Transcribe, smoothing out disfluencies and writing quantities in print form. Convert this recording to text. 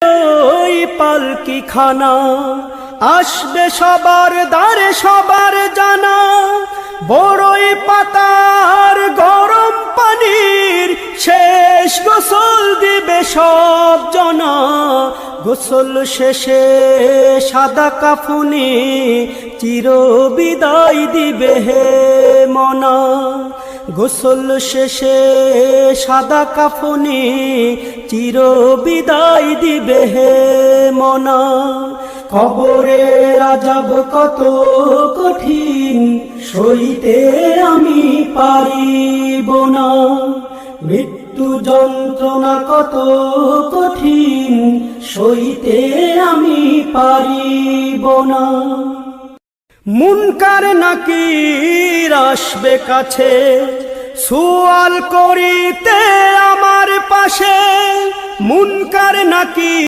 ওই পালকি খানা আসবে সবার দ্বারে সবার জানা, বড়ই পাতার গরম পানির শেষ গোসল দিবে সব জনা। গোসল শেষে সাদা কাফনে চির বিদায় দিবে হে মনা। গোসল শেষে সাদা কাফনে চির বিদায় দিবে হে মনা। কবরের আযাব কত কঠিন সইতে আমি পারিব না, মৃত্যু যন্ত্রণা কত কঠিন সইতে আমি পারিব না। মুনকার নাকির আসবে কাছে সুয়াল করিতে আমার পাশে, মুনকার নাকির